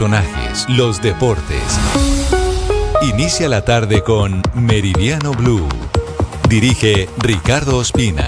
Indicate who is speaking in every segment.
Speaker 1: Personajes, los deportes. Inicia la tarde con Meridiano Blue. Dirige Ricardo Ospina.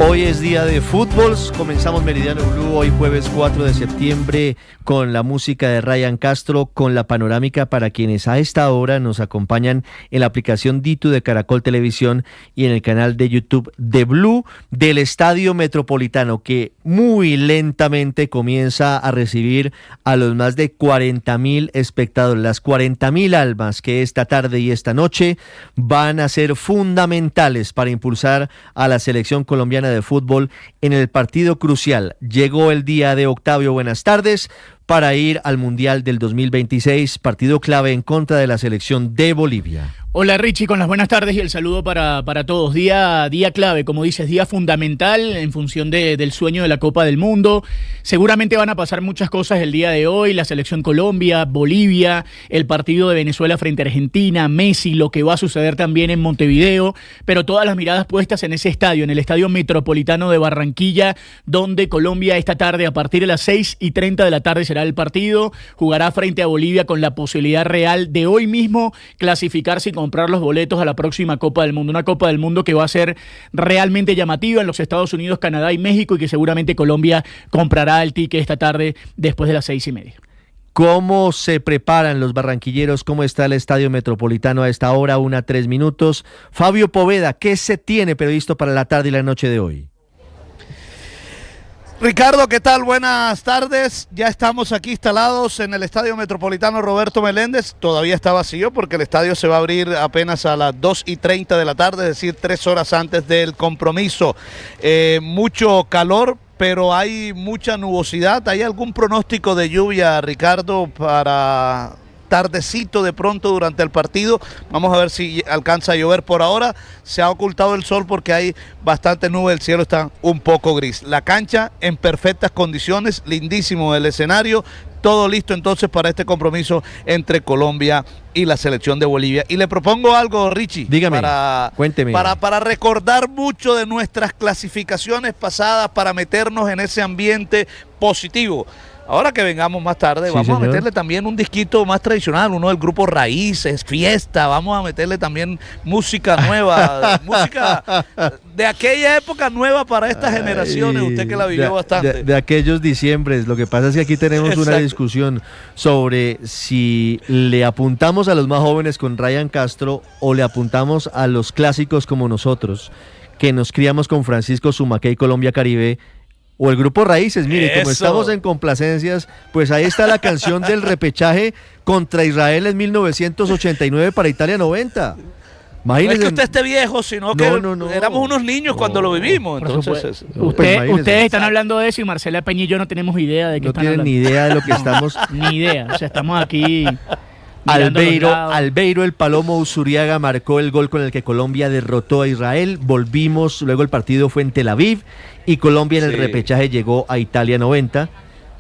Speaker 2: Hoy es día de fútbol, comenzamos Meridiano Blue hoy jueves 4 de septiembre con la música de Ryan Castro, con la panorámica para quienes a esta hora nos acompañan en la aplicación Ditu de Caracol Televisión y en el canal de YouTube de Blue del Estadio Metropolitano, que muy lentamente comienza a recibir a los más de 40.000 espectadores. Las 40.000 almas que esta tarde y esta noche van a ser fundamentales para impulsar a la selección colombiana de fútbol en el partido crucial. Llegó el día de Octavio, buenas tardes, para ir al Mundial del 2026, partido clave en contra de la selección de Bolivia.
Speaker 3: Hola Richie, con las buenas tardes y el saludo para todos. Día clave, como dices, día fundamental en función del sueño de la Copa del Mundo. Seguramente van a pasar muchas cosas el día de hoy, la selección Colombia, Bolivia, el partido de Venezuela frente a Argentina, Messi, lo que va a suceder también en Montevideo, pero todas las miradas puestas en ese estadio, en el Estadio Metropolitano de Barranquilla, donde Colombia esta tarde a partir de las 6:30 de la tarde será el partido, jugará frente a Bolivia con la posibilidad real de hoy mismo clasificarse y comprar los boletos a la próxima Copa del Mundo, una Copa del Mundo que va a ser realmente llamativa en los Estados Unidos, Canadá y México, y que seguramente Colombia comprará el ticket esta tarde después de las 6:30.
Speaker 2: ¿Cómo se preparan los barranquilleros? ¿Cómo está el Estadio Metropolitano a esta hora? 1:03. Fabio Poveda, ¿qué se tiene previsto para la tarde y la noche de hoy?
Speaker 4: Ricardo, ¿qué tal? Buenas tardes. Ya estamos aquí instalados en el Estadio Metropolitano Roberto Meléndez. Todavía está vacío porque el estadio se va a abrir apenas a las 2:30 de la tarde, es decir, 3 horas antes del compromiso. Mucho calor, pero hay mucha nubosidad. ¿Hay algún pronóstico de lluvia, Ricardo, para tardecito de pronto durante el partido? Vamos a ver si alcanza a llover. Por ahora se ha ocultado el sol porque hay bastante nube, el cielo está un poco gris. La cancha en perfectas condiciones, lindísimo el escenario, todo listo entonces para este compromiso entre Colombia y la selección de Bolivia. Y le propongo algo, Richie.
Speaker 2: Dígame, cuénteme.
Speaker 4: Para recordar mucho de nuestras clasificaciones pasadas, para meternos en ese ambiente positivo. Ahora que vengamos más tarde,
Speaker 2: sí,
Speaker 4: vamos
Speaker 2: señor,
Speaker 4: a meterle también un disquito más tradicional, uno del grupo Raíces, Fiesta, vamos a meterle también música nueva, música de aquella época nueva para estas generaciones, usted que la vivió bastante.
Speaker 2: De aquellos diciembres. Lo que pasa es que aquí tenemos una discusión sobre si le apuntamos a los más jóvenes con Ryan Castro o le apuntamos a los clásicos como nosotros, que nos criamos con Francisco Zumaqué y Colombia Caribe, o el grupo Raíces. Mire, como estamos en complacencias, pues ahí está la canción del repechaje contra Israel en 1989 para Italia 90.
Speaker 4: Imagínese. No es que usted esté viejo, sino que éramos unos niños cuando lo vivimos. Entonces,
Speaker 3: ustedes están hablando de eso y Marcela Peña y yo no tenemos idea de qué están hablando.
Speaker 2: No tienen ni idea de lo que estamos...
Speaker 3: Ni idea, o sea, estamos aquí...
Speaker 2: Albeiro el Palomo Usuriaga marcó el gol con el que Colombia derrotó a Israel. Volvimos, luego el partido fue en Tel Aviv y Colombia en el repechaje llegó a Italia 90.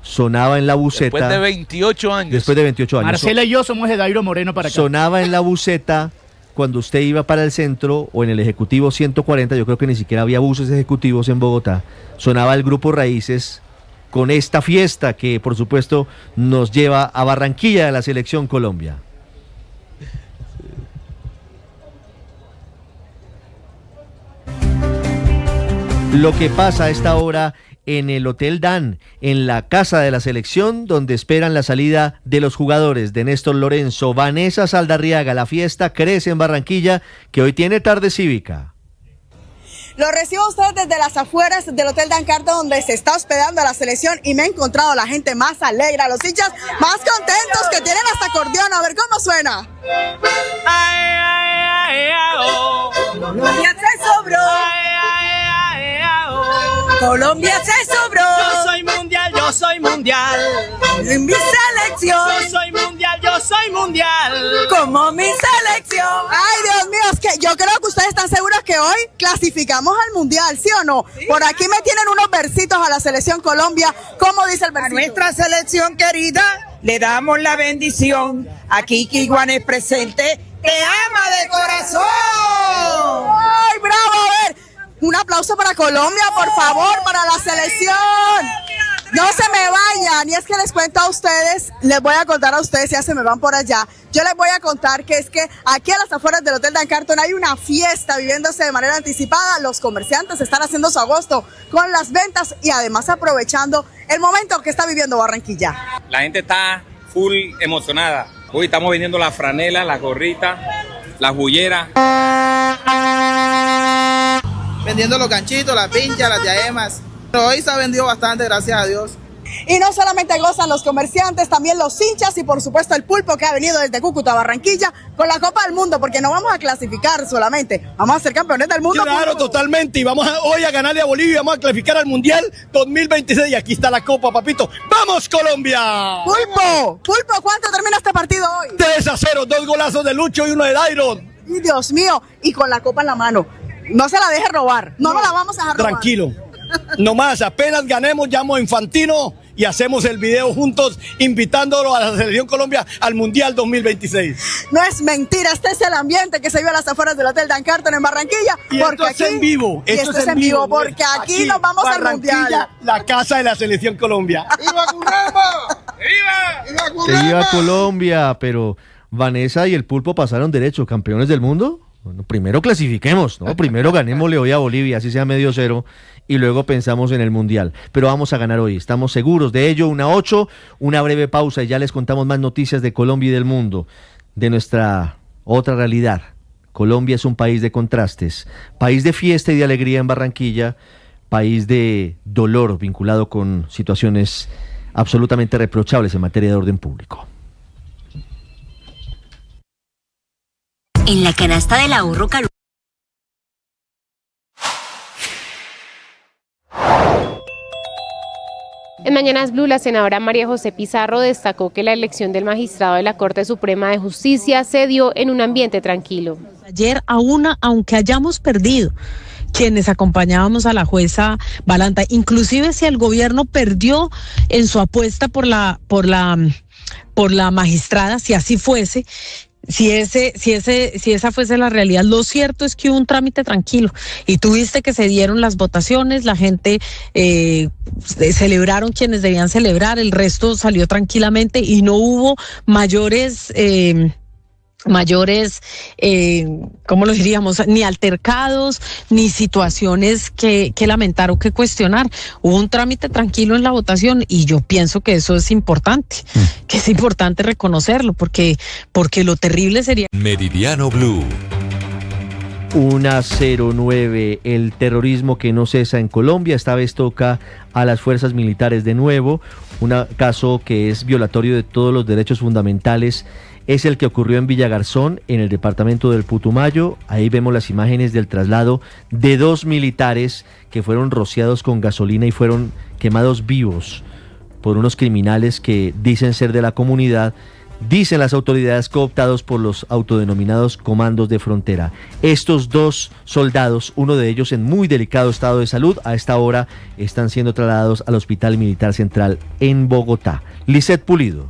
Speaker 2: Sonaba en la buceta.
Speaker 4: Después de 28 años.
Speaker 2: Después de 28 años.
Speaker 3: Marcela y yo somos de Dairo Moreno para acá.
Speaker 2: Sonaba en la buceta cuando usted iba para el centro o en el Ejecutivo 140. Yo creo que ni siquiera había buses ejecutivos en Bogotá. Sonaba el grupo Raíces con esta fiesta que, por supuesto, nos lleva a Barranquilla de la selección Colombia. Lo que pasa a esta hora en el Hotel Dan, en la casa de la selección, donde esperan la salida de los jugadores de Néstor Lorenzo, Vanessa Saldarriaga. La fiesta crece en Barranquilla, que hoy tiene tarde cívica.
Speaker 5: Lo recibo a ustedes desde las afueras del Hotel Dan Carta, donde se está hospedando la selección, y me he encontrado a la gente más alegre, a los hinchas más contentos, que tienen hasta acordeón. A ver cómo suena. Ya se sobró. Colombia se sobró.
Speaker 6: Yo soy mundial, yo soy mundial.
Speaker 5: En mi selección.
Speaker 6: Yo soy mundial, yo soy mundial.
Speaker 5: Como mi selección. Ay, Dios mío, es que yo creo que ustedes están seguros que hoy clasificamos al mundial, ¿sí o no? Sí. Por aquí me tienen unos versitos a la selección Colombia. ¿Cómo dice el versito?
Speaker 7: A nuestra selección querida le damos la bendición. Aquí Kiguanes presente, te ama de corazón.
Speaker 5: Ay, bravo, a ver. Un aplauso para Colombia, por favor, para la selección. No se me vayan, y es que les cuento a ustedes, les voy a contar a ustedes, ya se me van por allá, yo les voy a contar que es que aquí a las afueras del Hotel Dan Carton hay una fiesta viviéndose de manera anticipada, los comerciantes están haciendo su agosto con las ventas y además aprovechando el momento que está viviendo Barranquilla.
Speaker 8: La gente está full emocionada, hoy estamos vendiendo las franelas, las gorritas, las bulleras.
Speaker 9: Vendiendo los ganchitos, las pinchas, las diademas. Pero hoy se ha vendido bastante, gracias a Dios.
Speaker 5: Y no solamente gozan los comerciantes, también los hinchas y por supuesto el pulpo que ha venido desde Cúcuta a Barranquilla con la Copa del Mundo, porque no vamos a clasificar solamente, vamos a ser campeones del mundo.
Speaker 10: Claro, pulpo. Totalmente, y vamos hoy a ganarle a Bolivia, vamos a clasificar al Mundial 2026 y aquí está la Copa, papito. ¡Vamos, Colombia!
Speaker 5: Pulpo, ¿cuánto termina este partido hoy?
Speaker 10: 3-0, 2 golazos de Lucho y 1 de Dairon.
Speaker 5: Y Dios mío, y con la Copa en la mano. No se la deje robar, no la vamos a dejar robar.
Speaker 10: Tranquilo, nomás apenas ganemos, llamo a Infantino y hacemos el video juntos invitándolo a la Selección Colombia al Mundial 2026.
Speaker 5: No es mentira, este es el ambiente que se vive a las afueras del Hotel Dan Carton en Barranquilla.
Speaker 10: Y
Speaker 5: porque
Speaker 10: esto es en vivo.
Speaker 5: Esto es en vivo, porque aquí nos vamos al Mundial.
Speaker 10: La casa de la Selección Colombia.
Speaker 9: ¡Viva Colombia! ¡Viva!
Speaker 2: ¡Viva Colombia! Pero Vanessa y el Pulpo pasaron derecho, campeones del mundo. Bueno, primero clasifiquemos, ¿no? Primero ganémosle hoy a Bolivia, así sea 0-0, y luego pensamos en el Mundial. Pero vamos a ganar hoy, estamos seguros de ello. 1-8, una breve pausa y ya les contamos más noticias de Colombia y del mundo, de nuestra otra realidad. Colombia es un país de contrastes, país de fiesta y de alegría en Barranquilla, país de dolor vinculado con situaciones absolutamente reprochables en materia de orden público.
Speaker 11: En la canasta del ahorro
Speaker 12: En Mañanas Blue, la senadora María José Pizarro destacó que la elección del magistrado de la Corte Suprema de Justicia se dio en un ambiente tranquilo.
Speaker 13: Ayer, aunque hayamos perdido, quienes acompañábamos a la jueza Balanta, inclusive si el gobierno perdió en su apuesta por la magistrada, si así fuese, si esa fuese la realidad, lo cierto es que hubo un trámite tranquilo y tuviste que se dieron las votaciones, la gente celebraron quienes debían celebrar, el resto salió tranquilamente y no hubo mayores, ¿cómo lo diríamos? Ni altercados, ni situaciones que lamentar o que cuestionar. Hubo un trámite tranquilo en la votación y yo pienso que eso es importante, que es importante reconocerlo, porque lo terrible sería...
Speaker 1: Meridiano Blue.
Speaker 2: 109, el terrorismo que no cesa en Colombia, esta vez toca a las fuerzas militares de nuevo, un caso que es violatorio de todos los derechos fundamentales. Es el que ocurrió en Villagarzón, en el departamento del Putumayo. Ahí vemos las imágenes del traslado de 2 militares que fueron rociados con gasolina y fueron quemados vivos por unos criminales que dicen ser de la comunidad, dicen las autoridades, cooptados por los autodenominados comandos de frontera. Estos 2 soldados, uno de ellos en muy delicado estado de salud, a esta hora están siendo trasladados al Hospital Militar Central en Bogotá. Lisset Pulido.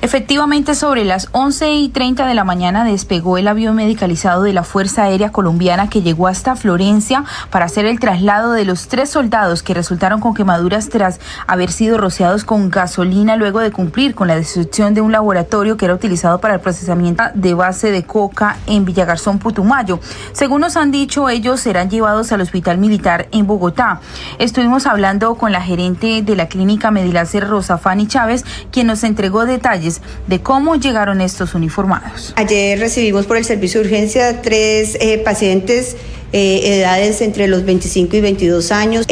Speaker 14: Efectivamente, sobre las 11:30 de la mañana despegó el avión medicalizado de la Fuerza Aérea Colombiana que llegó hasta Florencia para hacer el traslado de los 3 soldados que resultaron con quemaduras tras haber sido rociados con gasolina luego de cumplir con la destrucción de un laboratorio que era utilizado para el procesamiento de base de coca en Villagarzón, Putumayo. Según nos han dicho, ellos serán llevados al Hospital Militar en Bogotá. Estuvimos hablando con la gerente de la clínica Medilácer, Rosa Fanny Chávez, quien nos entregó detalles de cómo llegaron estos uniformados.
Speaker 15: Ayer recibimos por el servicio de urgencia 3 pacientes, edades entre los 25 y 22 años.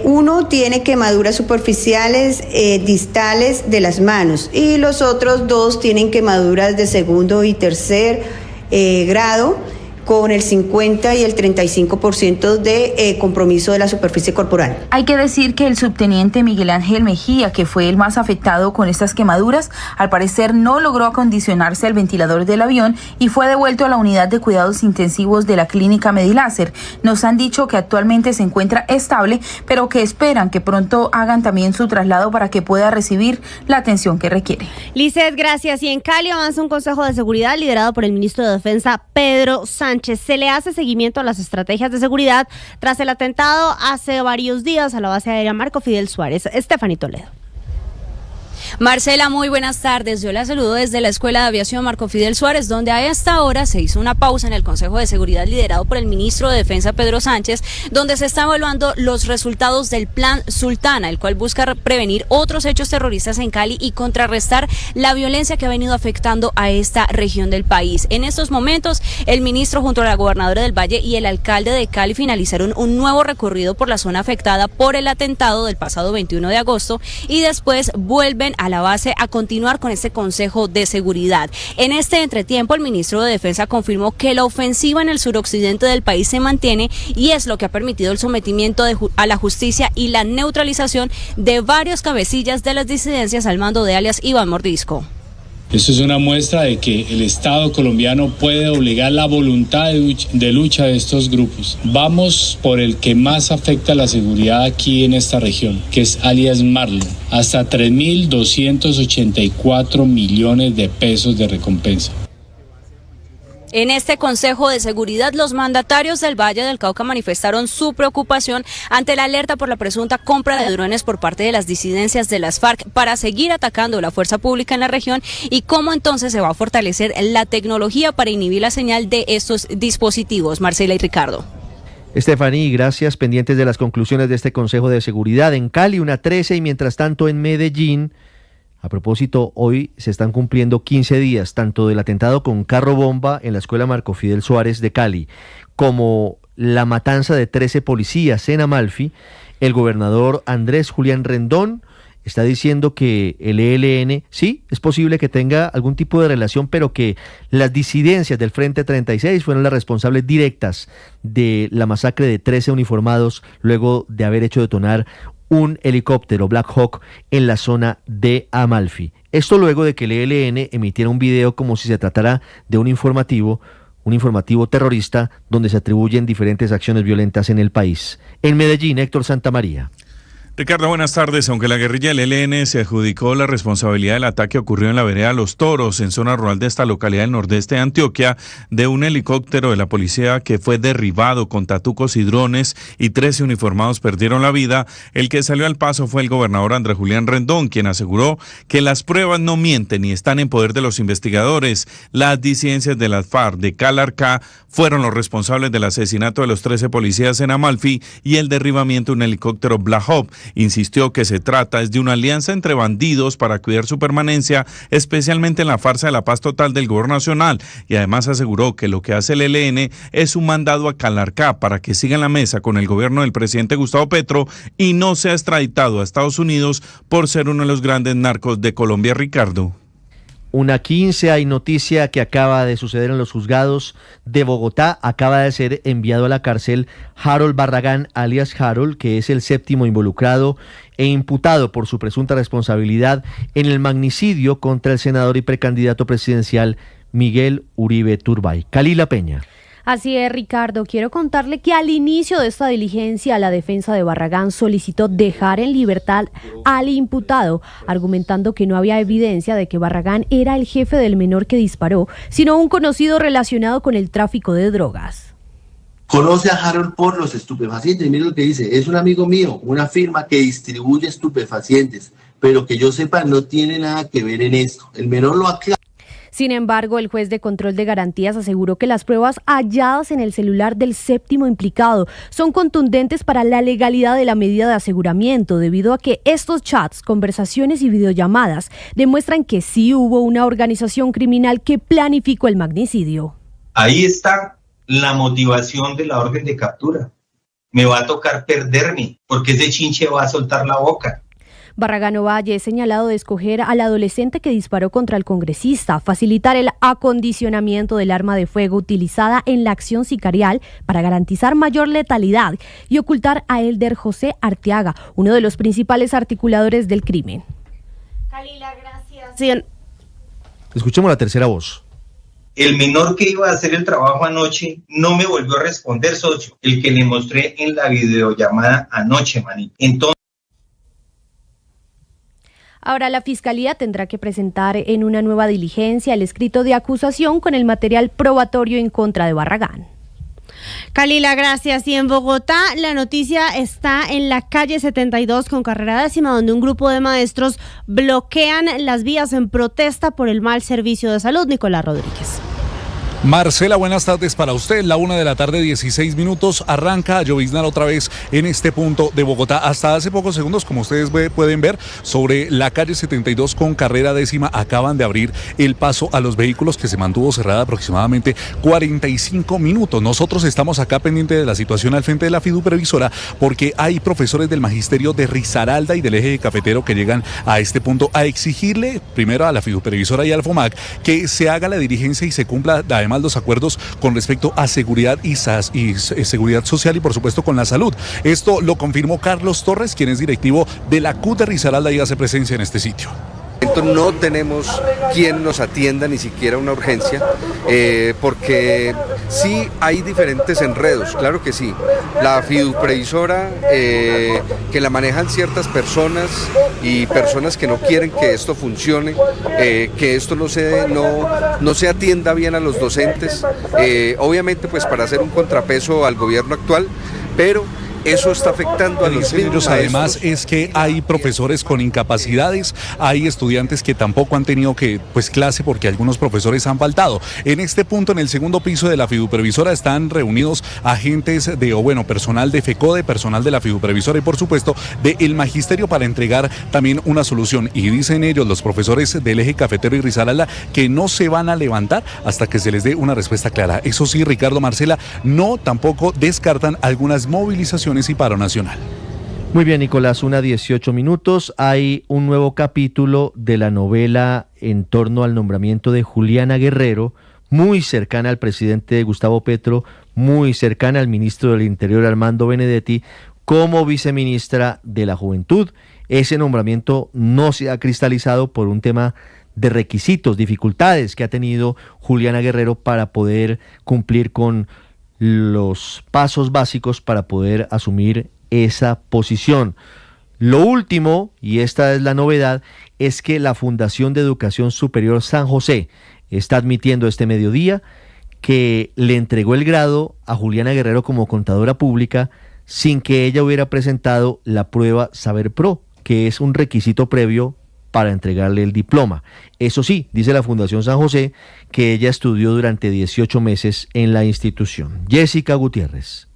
Speaker 15: Uno tiene quemaduras superficiales distales de las manos y los otros 2 tienen quemaduras de segundo y tercer grado con el 50 y el 35% de compromiso de la superficie corporal.
Speaker 14: Hay que decir que el subteniente Miguel Ángel Mejía, que fue el más afectado con estas quemaduras, al parecer no logró acondicionarse al ventilador del avión y fue devuelto a la unidad de cuidados intensivos de la clínica Mediláser. Nos han dicho que actualmente se encuentra estable, pero que esperan que pronto hagan también su traslado para que pueda recibir la atención que requiere.
Speaker 16: Lizeth, gracias. Y en Cali avanza un consejo de seguridad liderado por el ministro de Defensa, Pedro Sánchez. Se le hace seguimiento a las estrategias de seguridad tras el atentado hace varios días a la base aérea Marco Fidel Suárez. Estefanía Toledo.
Speaker 17: Marcela, muy buenas tardes. Yo la saludo desde la Escuela de Aviación Marco Fidel Suárez, donde a esta hora se hizo una pausa en el Consejo de Seguridad liderado por el ministro de Defensa, Pedro Sánchez, donde se están evaluando los resultados del Plan Sultana, el cual busca prevenir otros hechos terroristas en Cali y contrarrestar la violencia que ha venido afectando a esta región del país. En estos momentos, el ministro junto a la gobernadora del Valle y el alcalde de Cali finalizaron un nuevo recorrido por la zona afectada por el atentado del pasado 21 de agosto y después vuelven a la base a continuar con este Consejo de Seguridad. En este entretiempo, el ministro de Defensa confirmó que la ofensiva en el suroccidente del país se mantiene y es lo que ha permitido el sometimiento a la justicia y la neutralización de varios cabecillas de las disidencias al mando de alias Iván Mordisco.
Speaker 18: Esto es una muestra de que el Estado colombiano puede obligar la voluntad de lucha de estos grupos. Vamos por el que más afecta a la seguridad aquí en esta región, que es alias Marlon. Hasta 3.284 millones de pesos de recompensa.
Speaker 17: En este Consejo de Seguridad, los mandatarios del Valle del Cauca manifestaron su preocupación ante la alerta por la presunta compra de drones por parte de las disidencias de las FARC para seguir atacando la fuerza pública en la región y cómo entonces se va a fortalecer la tecnología para inhibir la señal de estos dispositivos. Marcela y Ricardo.
Speaker 2: Estefanía, gracias. Pendientes de las conclusiones de este Consejo de Seguridad. En Cali, 1:13 y mientras tanto en Medellín. A propósito, hoy se están cumpliendo 15 días tanto del atentado con carro bomba en la escuela Marco Fidel Suárez de Cali, como la matanza de 13 policías en Amalfi. El gobernador Andrés Julián Rendón está diciendo que el ELN, sí, es posible que tenga algún tipo de relación, pero que las disidencias del Frente 36 fueron las responsables directas de la masacre de 13 uniformados luego de haber hecho detonar un helicóptero Black Hawk en la zona de Amalfi. Esto luego de que el ELN emitiera un video como si se tratara de un informativo terrorista donde se atribuyen diferentes acciones violentas en el país. En Medellín, Héctor Santamaría.
Speaker 19: Ricardo, buenas tardes. Aunque la guerrilla del ELN se adjudicó la responsabilidad del ataque ocurrido en la vereda Los Toros, en zona rural de esta localidad del nordeste de Antioquia, de un helicóptero de la policía que fue derribado con tatucos y drones y 13 uniformados perdieron la vida, el que salió al paso fue el gobernador Andrés Julián Rendón, quien aseguró que las pruebas no mienten y están en poder de los investigadores. Las disidencias de las FARC de Calarcá fueron los responsables del asesinato de los 13 policías en Amalfi y el derribamiento de un helicóptero Black Hawk. Insistió que se trata de una alianza entre bandidos para cuidar su permanencia, especialmente en la farsa de la paz total del gobierno nacional, y además aseguró que lo que hace el ELN es un mandado a Calarcá para que siga en la mesa con el gobierno del presidente Gustavo Petro y no sea extraditado a Estados Unidos por ser uno de los grandes narcos de Colombia. Ricardo.
Speaker 2: 1:15, hay noticia que acaba de suceder en los juzgados de Bogotá. Acaba de ser enviado a la cárcel Harold Barragán, alias Harold, que es el séptimo involucrado e imputado por su presunta responsabilidad en el magnicidio contra el senador y precandidato presidencial Miguel Uribe Turbay. Kalila Peña.
Speaker 16: Así es, Ricardo. Quiero contarle que al inicio de esta diligencia, la defensa de Barragán solicitó dejar en libertad al imputado, argumentando que no había evidencia de que Barragán era el jefe del menor que disparó, sino un conocido relacionado con el tráfico de drogas.
Speaker 20: Conoce a Harold por los estupefacientes. Mire lo que dice, es un amigo mío, una firma que distribuye estupefacientes, pero que yo sepa no tiene nada que ver en esto. El menor lo aclara.
Speaker 16: Sin embargo, el juez de control de garantías aseguró que las pruebas halladas en el celular del séptimo implicado son contundentes para la legalidad de la medida de aseguramiento, debido a que estos chats, conversaciones y videollamadas demuestran que sí hubo una organización criminal que planificó el magnicidio.
Speaker 21: Ahí está la motivación de la orden de captura. Me va a tocar perderme, porque ese chinche va a soltar la boca.
Speaker 16: Barragán Ovalle es señalado de escoger al adolescente que disparó contra el congresista, facilitar el acondicionamiento del arma de fuego utilizada en la acción sicarial para garantizar mayor letalidad y ocultar a Elder José Arteaga, uno de los principales articuladores del crimen.
Speaker 4: Kalila, gracias.
Speaker 2: Escuchemos la tercera voz.
Speaker 21: El menor que iba a hacer el trabajo anoche no me volvió a responder, socio, el que le mostré en la videollamada anoche, manito. Entonces,
Speaker 16: ahora la Fiscalía tendrá que presentar en una nueva diligencia el escrito de acusación con el material probatorio en contra de Barragán.
Speaker 4: Kalila, gracias. Y en Bogotá, la noticia está en la calle 72 con carrera décima, donde un grupo de maestros bloquean las vías en protesta por el mal servicio de salud. Nicolás Rodríguez.
Speaker 22: Marcela, buenas tardes para usted. La 1:16 p.m. arranca a lloviznar otra vez en este punto de Bogotá. Hasta hace pocos segundos, como ustedes pueden ver, sobre la calle 72 con carrera décima acaban de abrir el paso a los vehículos, que se mantuvo cerrada aproximadamente 45 minutos. Nosotros estamos acá pendientes de la situación al frente de la fiduprevisora porque hay profesores del magisterio de Risaralda y del eje cafetero que llegan a este punto a exigirle primero a la fiduprevisora y al FOMAC que se haga la diligencia y se cumpla además los acuerdos con respecto a seguridad y seguridad social y por supuesto con la salud. Esto lo confirmó Carlos Torres, quien es directivo de la CUT de Risaralda y hace presencia en este sitio.
Speaker 23: No tenemos quien nos atienda, ni siquiera una urgencia, porque sí hay diferentes enredos, claro que sí. La fiduprevisora, que la manejan ciertas personas y personas que no quieren que esto funcione, que esto no se atienda bien a los docentes, obviamente pues para hacer un contrapeso al gobierno actual, pero eso está afectando a los
Speaker 22: niños. Además es que hay profesores con incapacidades, hay estudiantes que tampoco han tenido clase porque algunos profesores han faltado. En este punto, en el segundo piso de la fiduprevisora, están reunidos agentes personal de FECODE, personal de la fiduprevisora y por supuesto del magisterio para entregar también una solución. Y dicen ellos, los profesores del eje cafetero y Risaralda, que no se van a levantar hasta que se les dé una respuesta clara. Eso sí, Ricardo, Marcela, no tampoco descartan algunas movilizaciones y paro nacional.
Speaker 2: Muy bien, Nicolás, 1:18 p.m. Hay un nuevo capítulo de la novela en torno al nombramiento de Juliana Guerrero, muy cercana al presidente Gustavo Petro, muy cercana al ministro del Interior Armando Benedetti, como viceministra de la Juventud. Ese nombramiento no se ha cristalizado por un tema de requisitos, dificultades que ha tenido Juliana Guerrero para poder cumplir con los pasos básicos para poder asumir esa posición. Lo último, y esta es la novedad, es que la Fundación de Educación Superior San José está admitiendo este mediodía que le entregó el grado a Juliana Guerrero como contadora pública sin que ella hubiera presentado la prueba Saber Pro, que es un requisito previo para entregarle el diploma. Eso sí, dice la Fundación San José que ella estudió durante 18 meses en la institución. Jessica Gutiérrez.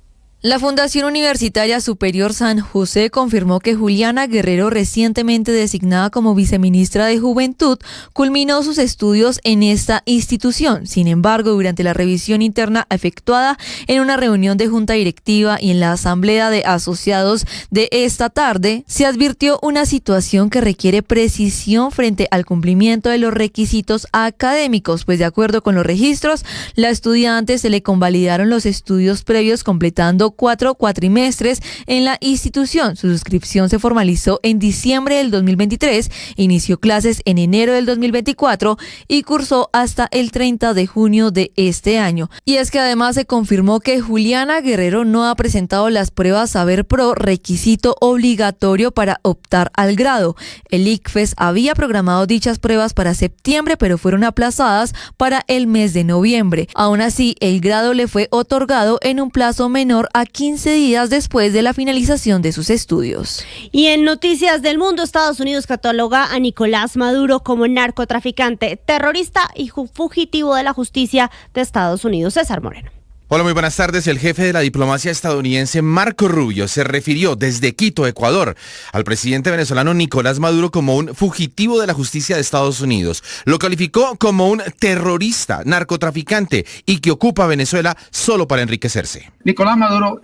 Speaker 24: La Fundación Universitaria Superior San José confirmó que Juliana Guerrero, recientemente designada como viceministra de Juventud, culminó sus estudios en esta institución. Sin embargo, durante la revisión interna efectuada en una reunión de junta directiva y en la asamblea de asociados de esta tarde, se advirtió una situación que requiere precisión frente al cumplimiento de los requisitos académicos, pues de acuerdo con los registros, la estudiante se le convalidaron los estudios previos completando 4 cuatrimestres en la institución. Su suscripción se formalizó en diciembre del 2023, inició clases en enero del 2024 y cursó hasta el 30 de junio de este año. Y es que además se confirmó que Juliana Guerrero no ha presentado las pruebas Saber Pro, requisito obligatorio para optar al grado. El ICFES había programado dichas pruebas para septiembre, pero fueron aplazadas para el mes de noviembre. Aún así, el grado le fue otorgado en un plazo menor a 15 días después de la finalización de sus estudios.
Speaker 4: Y en noticias del mundo, Estados Unidos cataloga a Nicolás Maduro como narcotraficante, terrorista y fugitivo de la justicia de Estados Unidos. César Moreno.
Speaker 25: Hola, muy buenas tardes. El jefe de la diplomacia estadounidense, Marco Rubio, se refirió desde Quito, Ecuador, al presidente venezolano Nicolás Maduro como un fugitivo de la justicia de Estados Unidos. Lo calificó como un terrorista, narcotraficante y que ocupa Venezuela solo para enriquecerse.
Speaker 26: Nicolás Maduro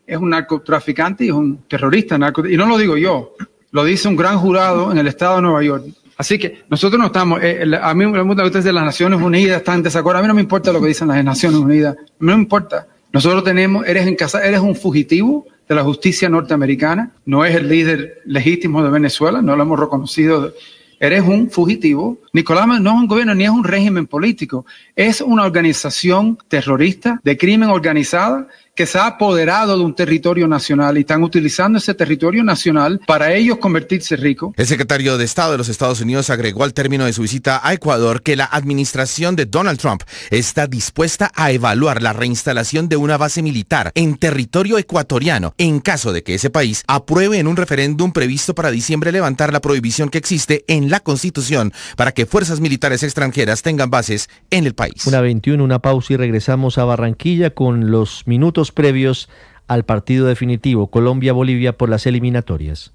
Speaker 26: es un narcotraficante y es un terrorista, y no lo digo yo.
Speaker 3: lo dice un gran jurado en el estado de Nueva York. Así que nosotros no estamos, a mí me preguntan ustedes de las Naciones Unidas, están en desacuerdo. A mí no me importa lo que dicen las Naciones Unidas, no me importa. Nosotros eres un fugitivo de la justicia norteamericana, no es el líder legítimo de Venezuela, no lo hemos reconocido. Eres un fugitivo. Nicolás no es un gobierno ni es un régimen político, es una organización terrorista de crimen organizada que se ha apoderado de un territorio nacional y están utilizando ese territorio nacional para ellos convertirse ricos.
Speaker 25: El secretario de Estado de los Estados Unidos agregó al término de su visita a Ecuador que la administración de Donald Trump está dispuesta a evaluar la reinstalación de una base militar en territorio ecuatoriano en caso de que ese país apruebe en un referéndum previsto para diciembre levantar la prohibición que existe en la Constitución para que fuerzas militares extranjeras tengan bases en el país.
Speaker 2: 1:21, una pausa y regresamos a Barranquilla con los minutos previos al partido definitivo Colombia-Bolivia por las eliminatorias.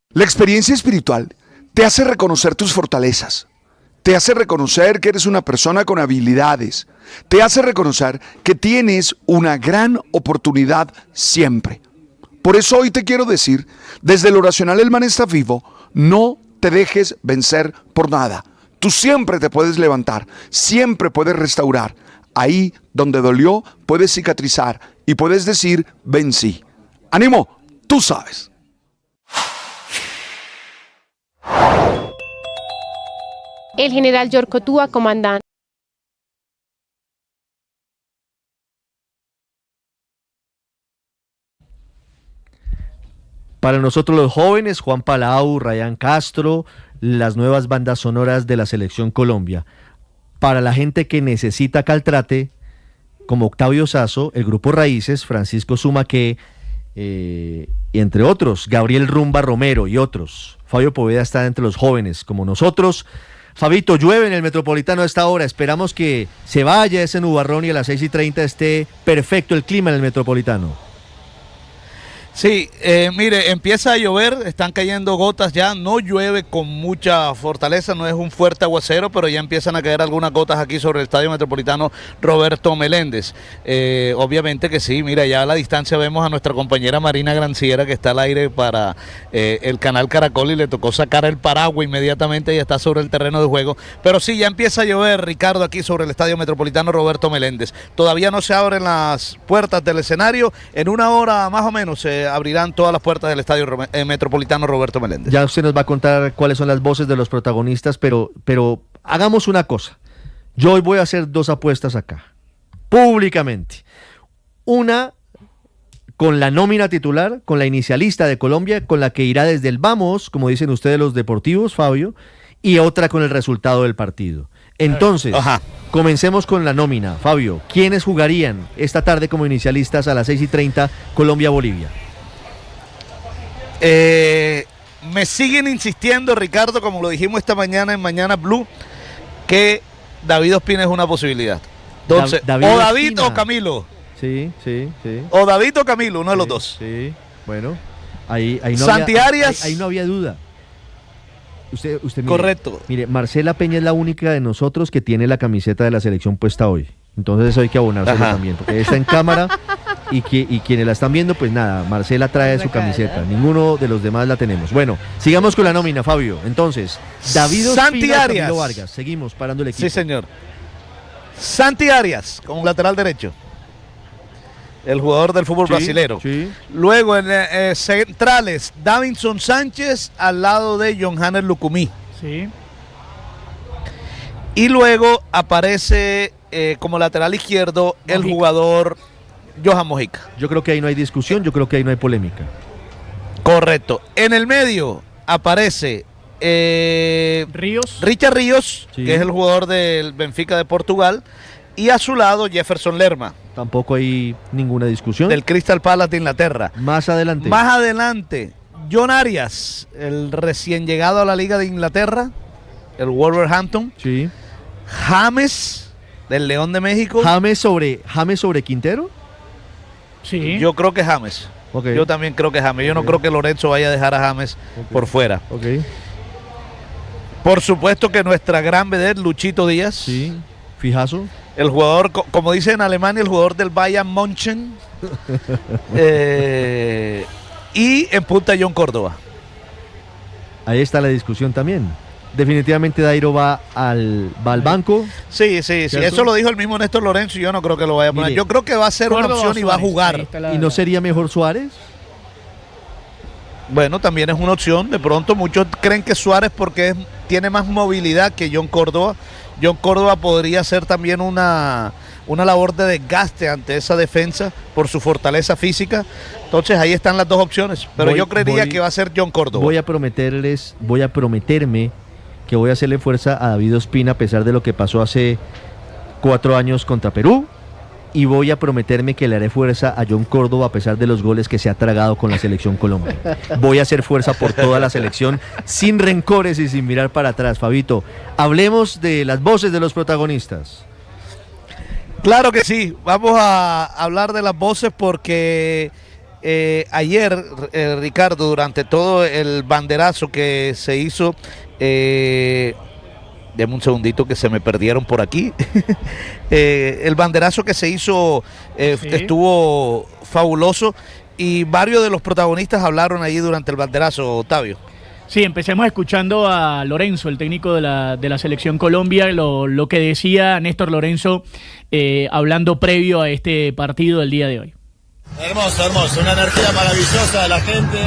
Speaker 5: La experiencia espiritual te hace reconocer tus fortalezas, te hace reconocer que eres una persona con habilidades, te hace reconocer que tienes una gran oportunidad siempre. Por eso hoy te quiero decir, desde el oracional El Man está vivo, no te dejes vencer por nada. Tú siempre te puedes levantar, siempre puedes restaurar. Ahí donde dolió, puedes cicatrizar y puedes decir, vencí. ¡Ánimo! Tú sabes.
Speaker 12: El general Yorcotúa, comandante.
Speaker 2: Para nosotros los jóvenes, Juan Palau, Ryan Castro, las nuevas bandas sonoras de la Selección Colombia. Para la gente que necesita Caltrate, como Octavio Sazo, el grupo Raíces, Francisco Zumaqué, y entre otros, Gabriel Rumba Romero y otros. Fabio Poveda está entre los jóvenes, como nosotros. Fabito, llueve en el Metropolitano a esta hora. Esperamos que se vaya ese nubarrón y a las 6:30 esté perfecto el clima en el Metropolitano.
Speaker 6: Sí, mire, empieza a llover, están cayendo gotas ya, no llueve con mucha fortaleza, no es un fuerte aguacero, pero ya empiezan a caer algunas gotas aquí sobre el Estadio Metropolitano Roberto Meléndez. Obviamente que sí, mira, ya a la distancia vemos a nuestra compañera Marina Granciera que está al aire para el canal Caracol y le tocó sacar el paraguas inmediatamente y está sobre el terreno de juego. Pero sí, ya empieza a llover, Ricardo, aquí sobre el Estadio Metropolitano Roberto Meléndez. Todavía no se abren las puertas del escenario, en una hora más o menos se abrirán todas las puertas del Estadio Metropolitano Roberto Meléndez.
Speaker 2: Ya usted nos va a contar cuáles son las voces de los protagonistas, pero hagamos una cosa. Yo hoy voy a hacer dos apuestas acá, públicamente. Una con la nómina titular, con la inicialista de Colombia, con la que irá desde el vamos, como dicen ustedes los deportivos, Fabio, y otra con el resultado del partido. Entonces, comencemos con la nómina. Fabio, ¿quiénes jugarían esta tarde como inicialistas a las 6:30 Colombia-Bolivia?
Speaker 6: Me siguen insistiendo, Ricardo, como lo dijimos esta mañana en Mañana Blue, que David Ospina es una posibilidad. Entonces, o David Ospina o Camilo.
Speaker 2: Sí.
Speaker 6: O David o Camilo, uno de los dos.
Speaker 2: Sí, bueno, ahí no
Speaker 6: Santi Arias.
Speaker 2: Ahí no había duda. Usted mire,
Speaker 6: correcto.
Speaker 2: Mire, Marcela Peña es la única de nosotros que tiene la camiseta de la selección puesta hoy. Entonces eso hay que abonárselo también, porque está en cámara y quienes la están viendo, pues nada, Marcela trae su camiseta. Ninguno de los demás la tenemos. Bueno, sigamos con la nómina, Fabio. Entonces, David Ospina, Camilo Vargas. Seguimos parando el equipo.
Speaker 6: Sí, señor. Santi Arias, como lateral derecho. El jugador del fútbol brasilero.
Speaker 2: Sí.
Speaker 6: Luego en centrales, Davinson Sánchez al lado de Johannes Lucumí.
Speaker 7: Sí.
Speaker 6: Y luego aparece como lateral izquierdo Mojica, el jugador Johan Mojica.
Speaker 2: Yo creo que ahí no hay discusión, yo creo que ahí no hay polémica.
Speaker 6: Correcto. En el medio aparece Richard Ríos, sí, que es el jugador del Benfica de Portugal. Y a su lado Jefferson Lerma.
Speaker 2: Tampoco hay ninguna discusión.
Speaker 6: Del Crystal Palace de Inglaterra.
Speaker 2: Más adelante,
Speaker 6: John Arias, el recién llegado a la Liga de Inglaterra, el Wolverhampton.
Speaker 2: Sí.
Speaker 6: James, del León de México.
Speaker 2: ¿James sobre Quintero?
Speaker 6: Sí. Yo creo que James.
Speaker 2: Okay.
Speaker 6: Yo también creo que James. Yo no creo que Lorenzo vaya a dejar a James por fuera.
Speaker 2: Okay.
Speaker 6: Por supuesto que nuestra gran vedette, Luchito Díaz.
Speaker 2: Sí, fijazo.
Speaker 6: El jugador, como dicen en Alemania, el jugador del Bayern München. y en punta John Córdoba.
Speaker 2: Ahí está la discusión también. Definitivamente Dairo va al banco.
Speaker 6: Sí, eso lo dijo el mismo Néstor Lorenzo y yo no creo que lo vaya a poner. Yo creo que va a ser una opción y va a jugar.
Speaker 2: ¿Y no sería mejor Suárez?
Speaker 6: Bueno, también es una opción. De pronto muchos creen que Suárez porque tiene más movilidad que John Córdoba. John Córdoba podría ser también una labor de desgaste ante esa defensa por su fortaleza física. Entonces ahí están las dos opciones. Pero yo creería que va a ser John Córdoba.
Speaker 2: Voy a prometerme que voy a hacerle fuerza a David Ospina a pesar de lo que pasó hace 4 años contra Perú. Y voy a prometerme que le haré fuerza a John Córdoba a pesar de los goles que se ha tragado con la selección Colombia. Voy a hacer fuerza por toda la selección sin rencores y sin mirar para atrás. Fabito, hablemos de las voces de los protagonistas.
Speaker 6: Claro que sí, vamos a hablar de las voces porque ayer, Ricardo, durante todo el banderazo que se hizo, deme un segundito que se me perdieron por aquí. El banderazo que se hizo estuvo fabuloso y varios de los protagonistas hablaron ahí durante el banderazo, Octavio.
Speaker 7: Sí, empecemos escuchando a Lorenzo, el técnico de la Selección Colombia, lo que decía Néstor Lorenzo hablando previo a este partido del día de hoy.
Speaker 8: Hermoso, una energía maravillosa de la gente,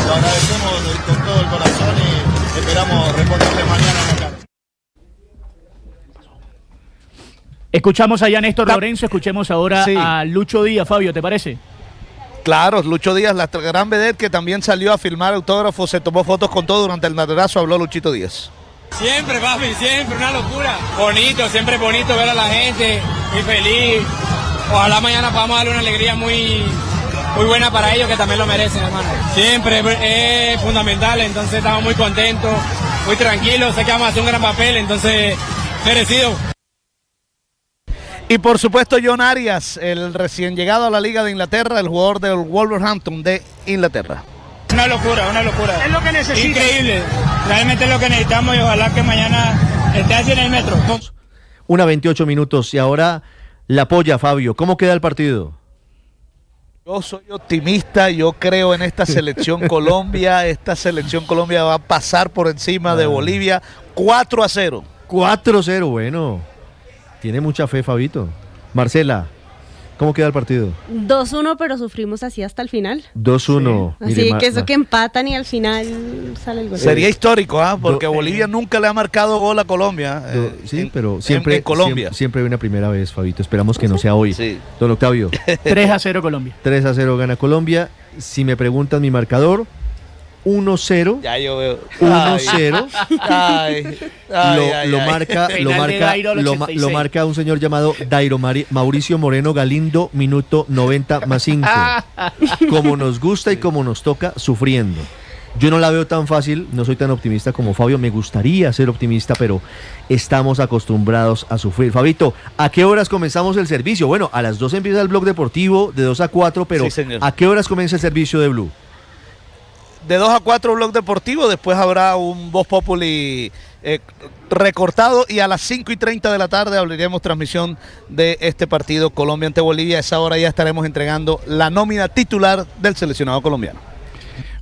Speaker 8: lo agradecemos con todo el corazón y esperamos responderle mañana en la cara.
Speaker 7: Escuchamos allá a Néstor Lorenzo, escuchemos ahora a Lucho Díaz. Fabio, ¿te parece?
Speaker 6: Claro, Lucho Díaz, la gran vedette que también salió a filmar autógrafos, se tomó fotos con todo durante el banderazo, habló Luchito Díaz.
Speaker 9: Siempre, papi, siempre, una locura. Bonito, siempre bonito ver a la gente, muy feliz. Ojalá mañana podamos darle una alegría muy buena para ellos, que también lo merecen, hermano. Siempre es fundamental, entonces estamos muy contentos, muy tranquilos, sé que vamos a hacer un gran papel, entonces merecido.
Speaker 6: Y por supuesto John Arias, el recién llegado a la Liga de Inglaterra, el jugador del Wolverhampton de Inglaterra.
Speaker 9: Una locura. Es lo que necesitamos. Increíble, realmente es lo que necesitamos y ojalá que mañana esté así en el metro.
Speaker 2: 1:28 minutos y ahora la polla, Fabio. ¿Cómo queda el partido?
Speaker 6: Yo soy optimista, yo creo en esta selección Colombia. Esta selección Colombia va a pasar por encima de Bolivia 4-0.
Speaker 2: 4-0, bueno. Tiene mucha fe, Fabito. Marcela, ¿cómo queda el partido?
Speaker 4: 2-1, pero sufrimos así hasta el final.
Speaker 2: 2-1.
Speaker 4: Sí. Así que eso que empatan y al final sale el gol.
Speaker 6: Sería histórico, porque Bolivia nunca le ha marcado gol a Colombia.
Speaker 2: Sí, pero siempre
Speaker 6: en Colombia.
Speaker 2: Siempre hay una primera vez, Fabito. Esperamos que no sea hoy.
Speaker 6: Sí.
Speaker 2: Don Octavio.
Speaker 7: 3-0 Colombia.
Speaker 2: 3-0 gana Colombia. Si me preguntan mi marcador, 1-0.
Speaker 6: Ya yo veo.
Speaker 2: 1-0. Lo marca un señor llamado Dairo Mauricio Moreno Galindo, minuto 90+5. Como nos gusta y como nos toca, sufriendo. Yo no la veo tan fácil, no soy tan optimista como Fabio, me gustaría ser optimista, pero estamos acostumbrados a sufrir. Fabito, ¿a qué horas comenzamos el servicio? Bueno, a las 2 empieza el blog deportivo, de 2 a 4, pero sí, ¿a qué horas comienza el servicio de Blue?
Speaker 6: De 2 a 4 blog deportivo, después habrá un Voz Populi recortado y a las 5:30 de la tarde abriremos transmisión de este partido Colombia ante Bolivia. A esa hora ya estaremos entregando la nómina titular del seleccionado colombiano.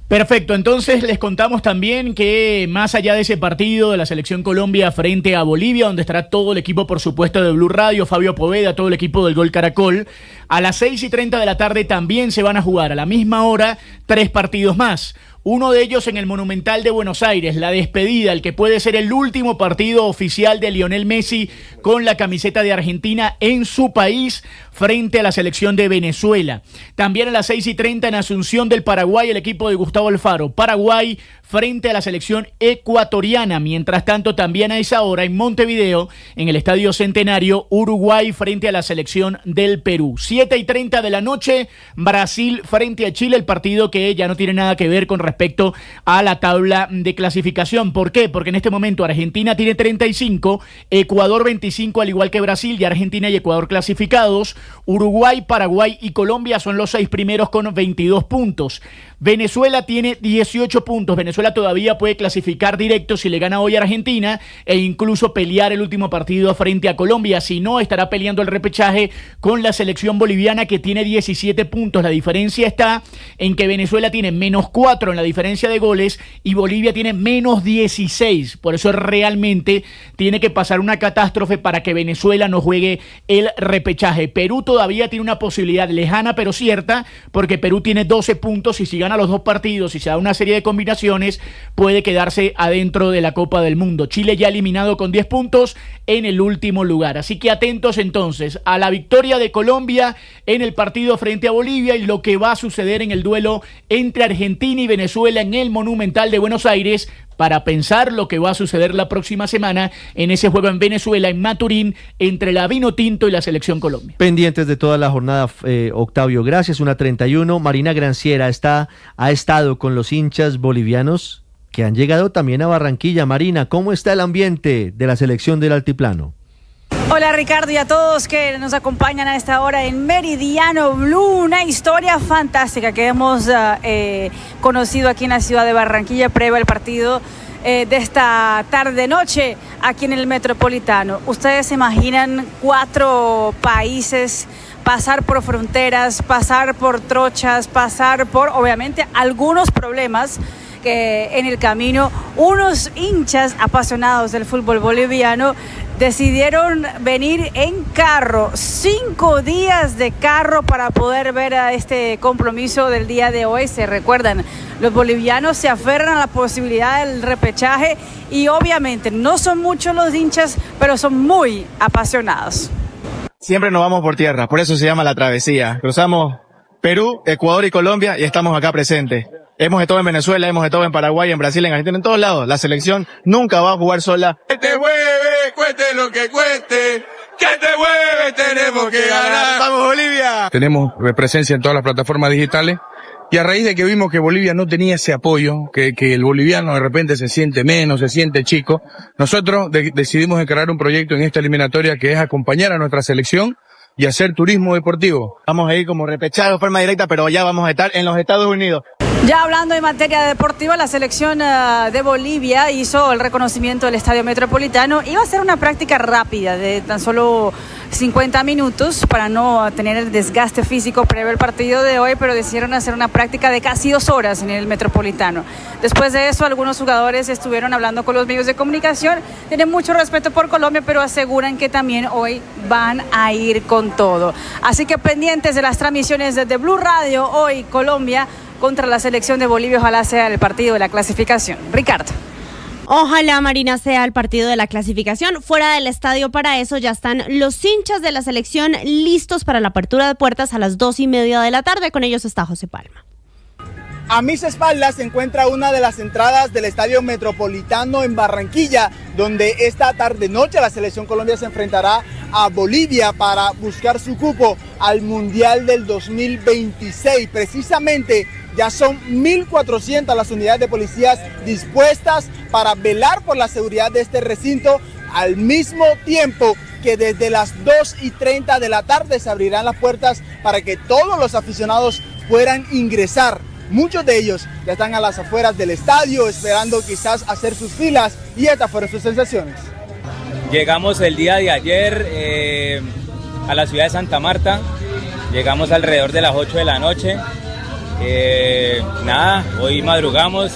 Speaker 7: Perfecto, entonces les contamos también que más allá de ese partido de la Selección Colombia frente a Bolivia, donde estará todo el equipo, por supuesto, de Blue Radio, Fabio Poveda, todo el equipo del Gol Caracol, a las 6:30 de la tarde también se van a jugar a la misma hora 3 partidos más. Uno de ellos en el Monumental de Buenos Aires, la despedida, el que puede ser el último partido oficial de Lionel Messi con la camiseta de Argentina en su país frente a la selección de Venezuela. También a las 6:30 en Asunción del Paraguay, el equipo de Gustavo Alfaro, Paraguay frente a la selección ecuatoriana. Mientras tanto, también a esa hora en Montevideo, en el Estadio Centenario, Uruguay frente a la selección del Perú. 7:30 de la noche, Brasil frente a Chile, el partido que ya no tiene nada que ver con respecto respecto a la tabla de clasificación. ¿Por qué? Porque en este momento Argentina tiene 35, Ecuador 25, al igual que Brasil, y Argentina y Ecuador clasificados. Uruguay, Paraguay y Colombia son los 6 primeros con 22 puntos. Venezuela tiene 18 puntos. Venezuela todavía puede clasificar directo si le gana hoy a Argentina e incluso pelear el último partido frente a Colombia. Si no, estará peleando el repechaje con la selección boliviana, que tiene 17 puntos. La diferencia está en que Venezuela tiene -4 en la diferencia de goles y Bolivia tiene -16. Por eso realmente tiene que pasar una catástrofe para que Venezuela no juegue el repechaje. Perú todavía tiene una posibilidad lejana pero cierta, porque Perú tiene 12 puntos y si gana los 2 partidos y se da una serie de combinaciones puede quedarse adentro de la Copa del Mundo. Chile ya eliminado con 10 puntos en el último lugar. Así que atentos entonces a la victoria de Colombia en el partido frente a Bolivia y lo que va a suceder en el duelo entre Argentina y Venezuela en el Monumental de Buenos Aires, para pensar lo que va a suceder la próxima semana en ese juego en Venezuela, en Maturín, entre la Vinotinto y la Selección Colombia.
Speaker 2: Pendientes de toda la jornada, Octavio, gracias. 1:31. Marina Granciera ha estado con los hinchas bolivianos que han llegado también a Barranquilla. Marina, ¿cómo está el ambiente de la selección del Altiplano?
Speaker 1: Hola Ricardo y a todos que nos acompañan a esta hora en Meridiano Blue, una historia fantástica que hemos conocido aquí en la ciudad de Barranquilla previo al partido de esta tarde-noche aquí en el Metropolitano. Ustedes se imaginan 4 países, pasar por fronteras, pasar por trochas, pasar por obviamente algunos problemas que en el camino. Unos hinchas apasionados del fútbol boliviano decidieron venir en carro, 5 días de carro para poder ver a este compromiso del día de hoy. Se recuerdan, los bolivianos se aferran a la posibilidad del repechaje y obviamente no son muchos los hinchas, pero son muy apasionados.
Speaker 10: Siempre nos vamos por tierra, por eso se llama la travesía. Cruzamos Perú, Ecuador y Colombia y estamos acá presentes. Hemos estado en Venezuela, hemos estado en Paraguay, en Brasil, en Argentina, en todos lados. La selección nunca va a jugar sola.
Speaker 11: Que te mueve, cueste lo que cueste. Que te mueve, tenemos que ganar.
Speaker 10: ¡Vamos, Bolivia!
Speaker 13: Tenemos presencia en todas las plataformas digitales. Y a raíz de que vimos que Bolivia no tenía ese apoyo, que el boliviano de repente se siente menos, se siente chico, nosotros decidimos encarar un proyecto en esta eliminatoria que es acompañar a nuestra selección y hacer turismo deportivo.
Speaker 10: Vamos a ir como repechados de forma directa, pero ya vamos a estar en los Estados Unidos.
Speaker 1: Ya hablando en materia deportiva, la selección de Bolivia hizo el reconocimiento del Estadio Metropolitano. Iba a ser una práctica rápida de tan solo 50 minutos para no tener el desgaste físico previo al partido de hoy, pero decidieron hacer una práctica de casi 2 horas en el Metropolitano. Después de eso, algunos jugadores estuvieron hablando con los medios de comunicación. Tienen mucho respeto por Colombia, pero aseguran que también hoy van a ir con todo. Así que pendientes de las transmisiones de Blue Radio, hoy Colombia contra la selección de Bolivia, ojalá sea el partido de la clasificación. Ricardo.
Speaker 4: Ojalá, Marina, sea el partido de la clasificación. Fuera del estadio para eso ya están los hinchas de la selección listos para la apertura de puertas a las 2:30 de la tarde. Con ellos está José Palma.
Speaker 15: A mis espaldas se encuentra una de las entradas del Estadio Metropolitano en Barranquilla, donde esta tarde-noche la Selección Colombia se enfrentará a Bolivia para buscar su cupo al Mundial del 2026. Precisamente ya son 1.400 las unidades de policías dispuestas para velar por la seguridad de este recinto, al mismo tiempo que desde las 2:30 de la tarde se abrirán las puertas para que todos los aficionados puedan ingresar. Muchos de ellos ya están a las afueras del estadio esperando quizás hacer sus filas, y estas fueron sus sensaciones.
Speaker 26: Llegamos el día de ayer a la ciudad de Santa Marta, llegamos alrededor de las 8 de la noche. Hoy madrugamos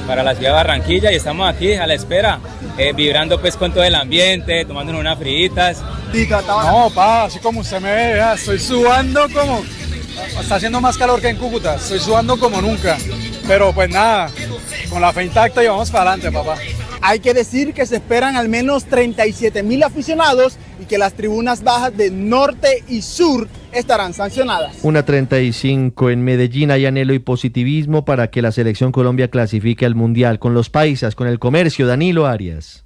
Speaker 26: para la ciudad de Barranquilla y estamos aquí a la espera, vibrando pues con todo el ambiente, tomándonos unas fritas.
Speaker 15: No, así como usted me ve, estoy sudando como... Está haciendo más calor que en Cúcuta, estoy sudando como nunca, pero pues nada, con la fe intacta y vamos para adelante, papá. Hay que decir que se esperan al menos 37.000 aficionados y que las tribunas bajas de norte y sur estarán sancionadas.
Speaker 2: 1:35 en Medellín. Hay anhelo y positivismo para que la Selección Colombia clasifique al Mundial. Con los paisas, con el comercio, Danilo Arias.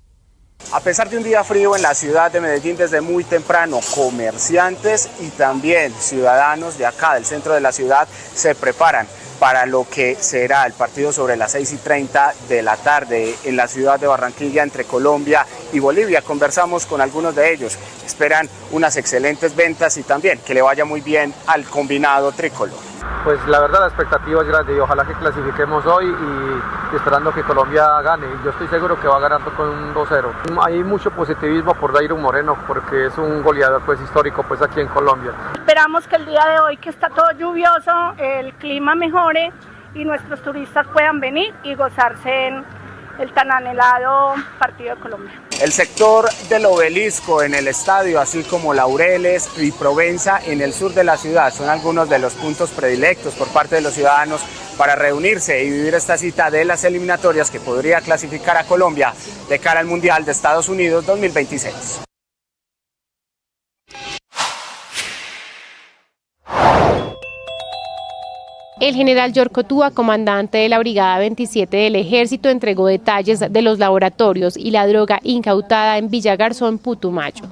Speaker 27: A pesar de un día frío en la ciudad de Medellín desde muy temprano, comerciantes y también ciudadanos de acá, del centro de la ciudad, se preparan para lo que será el partido sobre las 6:30 de la tarde en la ciudad de Barranquilla entre Colombia y Bolivia. Conversamos con algunos de ellos, esperan unas excelentes ventas y también que le vaya muy bien al combinado tricolor.
Speaker 14: Pues la verdad la expectativa es grande y ojalá que clasifiquemos hoy y esperando que Colombia gane. Yo estoy seguro que va ganando con un 2-0. Hay mucho positivismo por Dairon Moreno porque es un goleador pues histórico pues aquí en Colombia.
Speaker 16: Esperamos que el día de hoy, que está todo lluvioso, el clima mejore y nuestros turistas puedan venir y gozarse en el tan anhelado partido de Colombia.
Speaker 27: El sector del Obelisco en el estadio, así como Laureles y Provenza en el sur de la ciudad, son algunos de los puntos predilectos por parte de los ciudadanos para reunirse y vivir esta cita de las eliminatorias que podría clasificar a Colombia de cara al Mundial de Estados Unidos 2026.
Speaker 12: El general Yorko Túa, comandante de la Brigada 27 del Ejército, entregó detalles de los laboratorios y la droga incautada en Villa Garzón, Putumayo.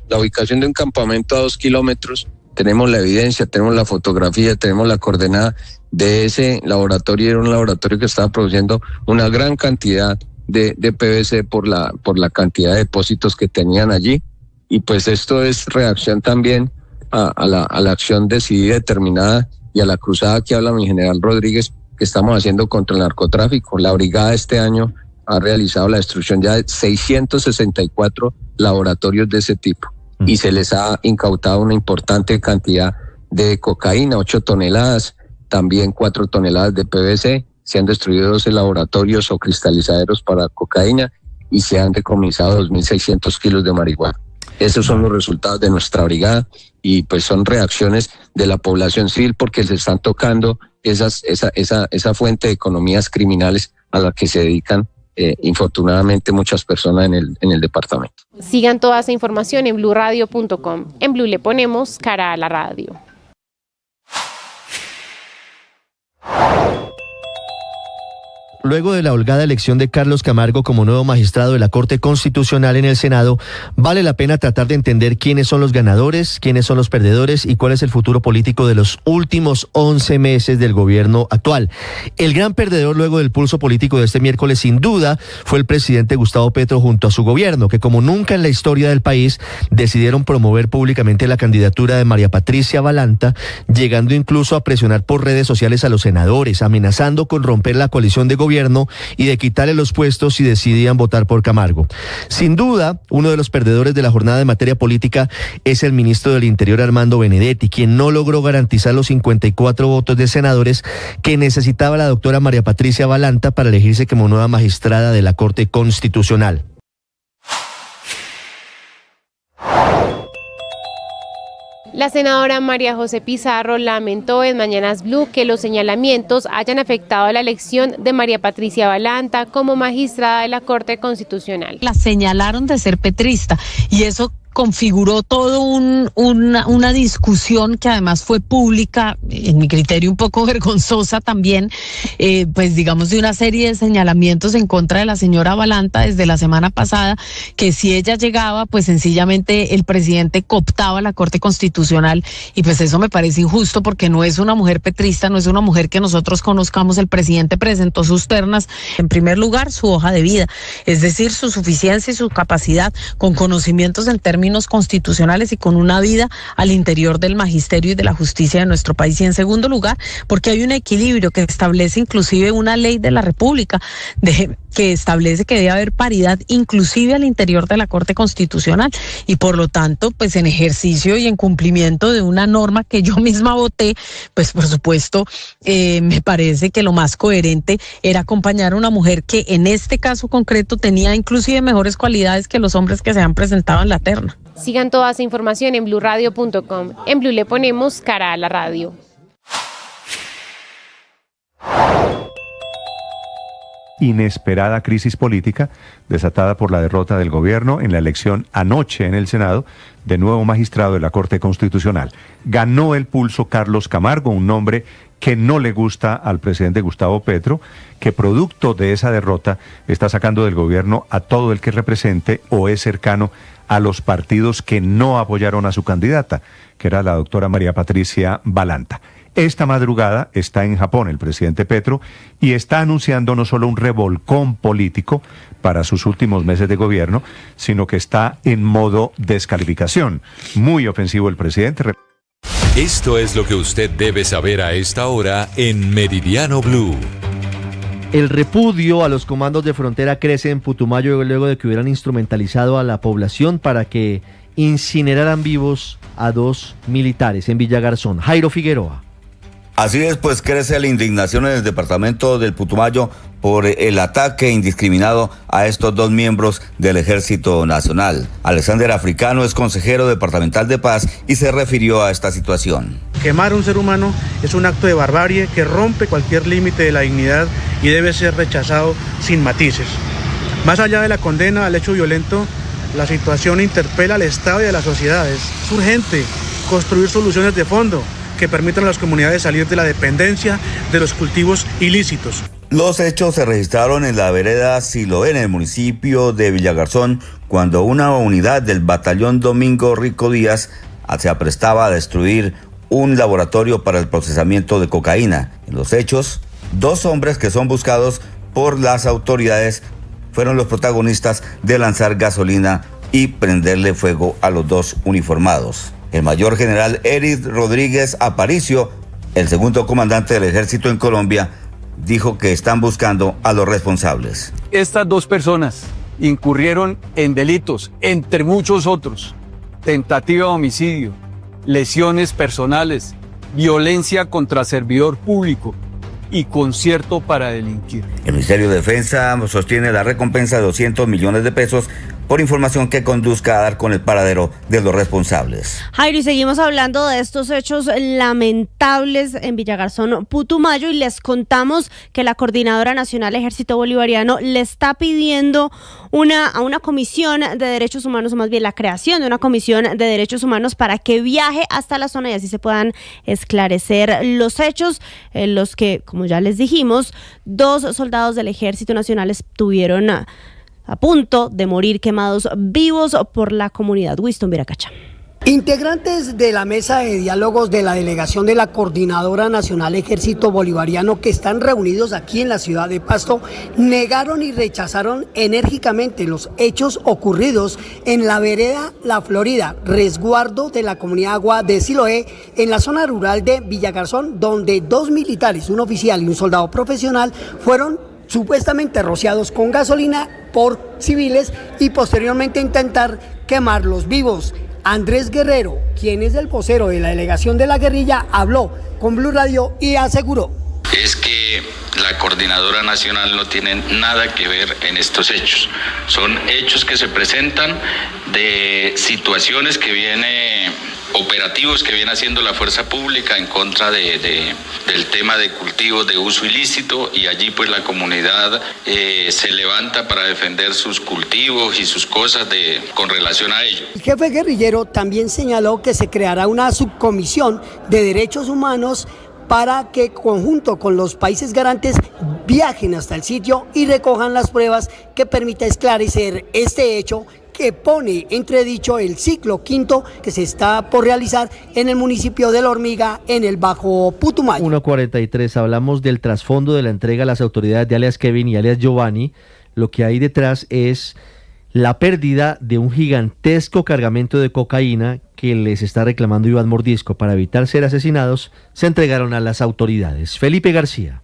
Speaker 17: La ubicación de un campamento a 2 kilómetros, tenemos la evidencia, tenemos la fotografía, tenemos la coordenada de ese laboratorio. Era un laboratorio que estaba produciendo una gran cantidad de PVC por la cantidad de depósitos que tenían allí. Y pues esto es reacción también a la acción decidida, determinada y a la cruzada que habla mi general Rodríguez que estamos haciendo contra el narcotráfico. La brigada este año ha realizado la destrucción ya de 664 laboratorios de ese tipo y se les ha incautado una importante cantidad de cocaína, 8 toneladas, también 4 toneladas de PVC. Se han destruido 12 laboratorios o cristalizaderos para cocaína y se han decomisado 2.600 kilos de marihuana. Esos son los resultados de nuestra brigada y pues son reacciones de la población civil porque se están tocando esa fuente de economías criminales a la que se dedican infortunadamente muchas personas en el departamento.
Speaker 12: Sigan toda esa información en bluradio.com. En Blue le ponemos cara a la radio.
Speaker 2: Luego de la holgada elección de Carlos Camargo como nuevo magistrado de la Corte Constitucional en el Senado, vale la pena tratar de entender quiénes son los ganadores, quiénes son los perdedores y cuál es el futuro político de los últimos 11 meses del gobierno actual. El gran perdedor luego del pulso político de este miércoles, sin duda, fue el presidente Gustavo Petro junto a su gobierno, que como nunca en la historia del país decidieron promover públicamente la candidatura de María Patricia Balanta, llegando incluso a presionar por redes sociales a los senadores, amenazando con romper la coalición de gobierno y de quitarle los puestos si decidían votar por Camargo. Sin duda, uno de los perdedores de la jornada en materia política es el ministro del Interior, Armando Benedetti, quien no logró garantizar los 54 votos de senadores que necesitaba la doctora María Patricia Balanta para elegirse como nueva magistrada de la Corte Constitucional.
Speaker 12: La senadora María José Pizarro lamentó en Mañanas Blue que los señalamientos hayan afectado la elección de María Patricia Balanta como magistrada de la Corte Constitucional.
Speaker 18: La señalaron de ser petrista y eso configuró todo una discusión que además fue pública, en mi criterio un poco vergonzosa también, pues digamos de una serie de señalamientos en contra de la señora Balanta desde la semana pasada, que si ella llegaba, pues sencillamente el presidente cooptaba la Corte Constitucional y pues eso me parece injusto porque no es una mujer petrista, no es una mujer que nosotros conozcamos. El presidente presentó sus ternas, en primer lugar su hoja de vida, es decir, su suficiencia y su capacidad con conocimientos en términos constitucionales y con una vida al interior del magisterio y de la justicia de nuestro país. Y en segundo lugar, porque hay un equilibrio que establece inclusive una ley de la República que establece que debe haber paridad inclusive al interior de la Corte Constitucional y por lo tanto, pues en ejercicio y en cumplimiento de una norma que yo misma voté, pues por supuesto me parece que lo más coherente era acompañar a una mujer que en este caso concreto tenía inclusive mejores cualidades que los hombres que se han presentado en la terna.
Speaker 12: Sigan toda esa información en bluradio.com. En Blue le ponemos cara a la radio.
Speaker 19: Inesperada crisis política desatada por la derrota del gobierno en la elección anoche en el Senado de nuevo magistrado de la Corte Constitucional. Ganó el pulso Carlos Camargo, un nombre que no le gusta al presidente Gustavo Petro, que producto de esa derrota está sacando del gobierno a todo el que represente o es cercano a los partidos que no apoyaron a su candidata, que era la doctora María Patricia Balanta. Esta madrugada está en Japón el presidente Petro y está anunciando no solo un revolcón político para sus últimos meses de gobierno, sino que está en modo descalificación. Muy ofensivo el presidente.
Speaker 3: Esto es lo que usted debe saber a esta hora en Meridiano Blue.
Speaker 2: El repudio a los comandos de frontera crece en Putumayo luego de que hubieran instrumentalizado a la población para que incineraran vivos a 2 militares en Villagarzón. Jairo Figueroa.
Speaker 20: Así es, pues crece la indignación en el departamento del Putumayo por el ataque indiscriminado a estos 2 miembros del Ejército Nacional. Alexander Africano es consejero departamental de paz y se refirió a esta situación.
Speaker 21: Quemar a un ser humano es un acto de barbarie que rompe cualquier límite de la dignidad y debe ser rechazado sin matices. Más allá de la condena al hecho violento, la situación interpela al Estado y a las sociedades. Es urgente construir soluciones de fondo que permitan a las comunidades salir de la dependencia de los cultivos ilícitos.
Speaker 20: Los hechos se registraron en la vereda Siloé, en el municipio de Villagarzón, cuando una unidad del batallón Domingo Rico Díaz se aprestaba a destruir un laboratorio para el procesamiento de cocaína. En los hechos, 2 hombres que son buscados por las autoridades fueron los protagonistas de lanzar gasolina y prenderle fuego a los 2 uniformados. El mayor general Eric Rodríguez Aparicio, el segundo comandante del ejército en Colombia, dijo que están buscando a los responsables.
Speaker 22: Estas 2 personas incurrieron en delitos, entre muchos otros: tentativa de homicidio, lesiones personales, violencia contra servidor público y concierto para delinquir.
Speaker 20: El Ministerio de Defensa sostiene la recompensa de 200 millones de pesos por información que conduzca a dar con el paradero de los responsables.
Speaker 4: Jairo, y seguimos hablando de estos hechos lamentables en Villagarzón, Putumayo, y les contamos que la Coordinadora Nacional Ejército Bolivariano le está pidiendo a una comisión de derechos humanos, o más bien la creación de una comisión de derechos humanos para que viaje hasta la zona y así se puedan esclarecer los hechos en los que, como ya les dijimos, 2 soldados del Ejército Nacional estuvieron a punto de morir quemados vivos por la comunidad. Winston Viracacha.
Speaker 23: Integrantes de la mesa de diálogos de la delegación de la Coordinadora Nacional Ejército Bolivariano que están reunidos aquí en la ciudad de Pasto negaron y rechazaron enérgicamente los hechos ocurridos en la vereda La Florida, resguardo de la comunidad agua de Siloé, en la zona rural de Villagarzón, donde 2 militares, un oficial y un soldado profesional, fueron supuestamente rociados con gasolina por civiles y posteriormente intentar quemarlos vivos. Andrés Guerrero, quien es el vocero de la delegación de la guerrilla, habló con Blue Radio y aseguró:
Speaker 24: es que la Coordinadora Nacional no tiene nada que ver en estos hechos. Son hechos que se presentan de situaciones que operativos que viene haciendo la fuerza pública en contra del tema de cultivos de uso ilícito, y allí pues la comunidad se levanta para defender sus cultivos y sus cosas con relación a ello.
Speaker 23: El jefe guerrillero también señaló que se creará una subcomisión de derechos humanos para que, conjunto con los países garantes, viajen hasta el sitio y recojan las pruebas que permita esclarecer este hecho que pone entredicho el ciclo quinto que se está por realizar en el municipio de La Hormiga, en el Bajo Putumayo.
Speaker 2: 1:43, hablamos del trasfondo de la entrega a las autoridades de alias Kevin y alias Giovanni. Lo que hay detrás es la pérdida de un gigantesco cargamento de cocaína que les está reclamando Iván Mordisco. Para evitar ser asesinados, se entregaron a las autoridades. Felipe García.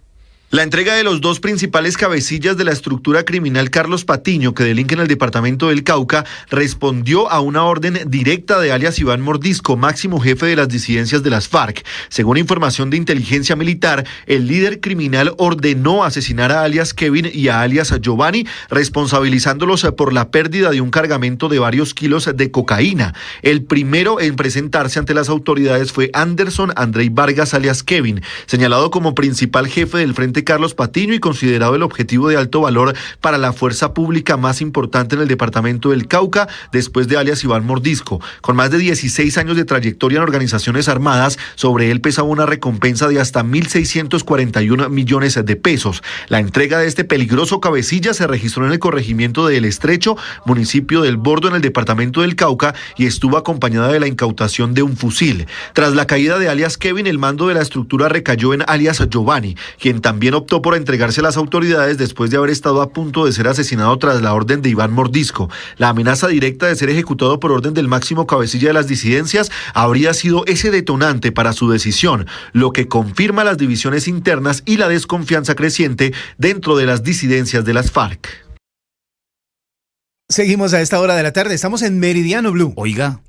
Speaker 25: La entrega de los 2 principales cabecillas de la estructura criminal Carlos Patiño, que delinque en el departamento del Cauca, respondió a una orden directa de alias Iván Mordisco, máximo jefe de las disidencias de las FARC. Según información de inteligencia militar, el líder criminal ordenó asesinar a alias Kevin y a alias Giovanni, responsabilizándolos por la pérdida de un cargamento de varios kilos de cocaína. El primero en presentarse ante las autoridades fue Anderson Andrei Vargas alias Kevin, señalado como principal jefe del Frente presidente Carlos Patiño y considerado el objetivo de alto valor para la fuerza pública más importante en el departamento del Cauca, después de alias Iván Mordisco. Con más de 16 años de trayectoria en organizaciones armadas, sobre él pesaba una recompensa de hasta 1.641 millones de pesos. La entrega de este peligroso cabecilla se registró en el corregimiento de El Estrecho, municipio del Bordo, en el departamento del Cauca, y estuvo acompañada de la incautación de un fusil. Tras la caída de alias Kevin, el mando de la estructura recayó en alias Giovanni, quien también optó por entregarse a las autoridades después de haber estado a punto de ser asesinado tras la orden de Iván Mordisco. La amenaza directa de ser ejecutado por orden del máximo cabecilla de las disidencias habría sido ese detonante para su decisión, lo que confirma las divisiones internas y la desconfianza creciente dentro de las disidencias de las FARC.
Speaker 5: Seguimos a esta hora de la tarde, estamos en Meridiano Blue.
Speaker 6: Oiga,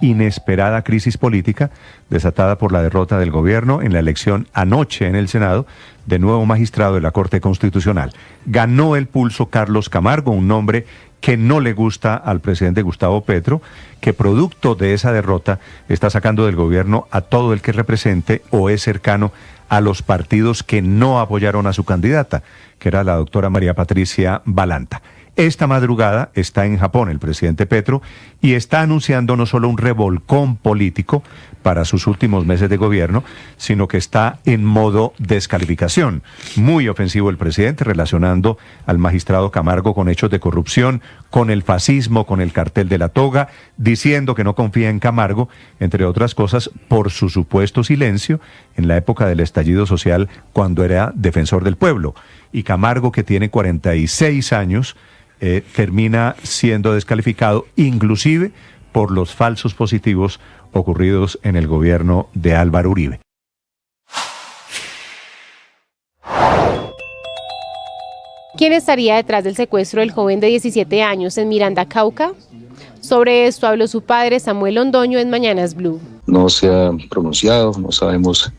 Speaker 19: Inesperada crisis política desatada por la derrota del gobierno en la elección anoche en el Senado de nuevo magistrado de la Corte Constitucional. Ganó el pulso Carlos Camargo, un nombre que no le gusta al presidente Gustavo Petro, que producto de esa derrota está sacando del gobierno a todo el que represente o es cercano a los partidos que no apoyaron a su candidata, que era la doctora María Patricia Balanta. Esta madrugada está en Japón el presidente Petro y está anunciando no solo un revolcón político para sus últimos meses de gobierno, sino que está en modo descalificación. Muy ofensivo el presidente, relacionando al magistrado Camargo con hechos de corrupción, con el fascismo, con el cartel de la toga, diciendo que no confía en Camargo, entre otras cosas, por su supuesto silencio en la época del estallido social cuando era defensor del pueblo. Y Camargo, que tiene 46 años, termina siendo descalificado inclusive por los falsos positivos ocurridos en el gobierno de Álvaro Uribe.
Speaker 12: ¿Quién estaría detrás del secuestro del joven de 17 años en Miranda, Cauca? Sobre esto habló su padre, Samuel Londoño, en Mañanas Blue.
Speaker 7: No se ha pronunciado, no sabemos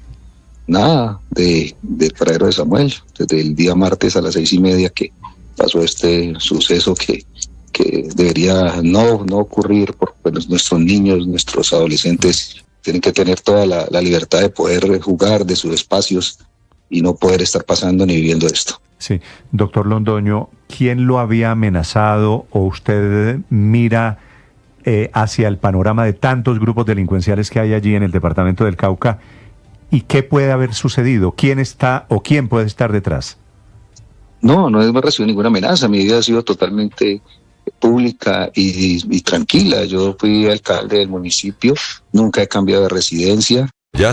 Speaker 7: nada del paradero de Samuel. Desde el día martes a las 6:30 que pasó este suceso que debería no ocurrir, porque nuestros niños, nuestros adolescentes tienen que tener toda la libertad de poder jugar de sus espacios y no poder estar pasando ni viviendo esto.
Speaker 19: Sí, doctor Londoño, ¿quién lo había amenazado o usted mira hacia el panorama de tantos grupos delincuenciales que hay allí en el departamento del Cauca y qué puede haber sucedido? ¿Quién está o quién puede estar detrás?
Speaker 7: No hemos recibido ninguna amenaza. Mi vida ha sido totalmente pública y tranquila. Yo fui alcalde del municipio, nunca he cambiado de residencia.
Speaker 3: Ya.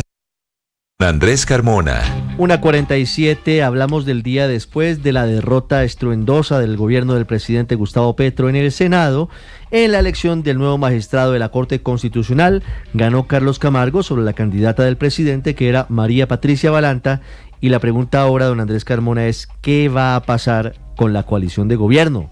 Speaker 3: Andrés Carmona.
Speaker 2: 1:47, hablamos del día después de la derrota estruendosa del gobierno del presidente Gustavo Petro en el Senado. En la elección del nuevo magistrado de la Corte Constitucional, ganó Carlos Camargo sobre la candidata del presidente, que era María Patricia Balanta. Y la pregunta ahora, don Andrés Carmona, es ¿qué va a pasar con la coalición de gobierno?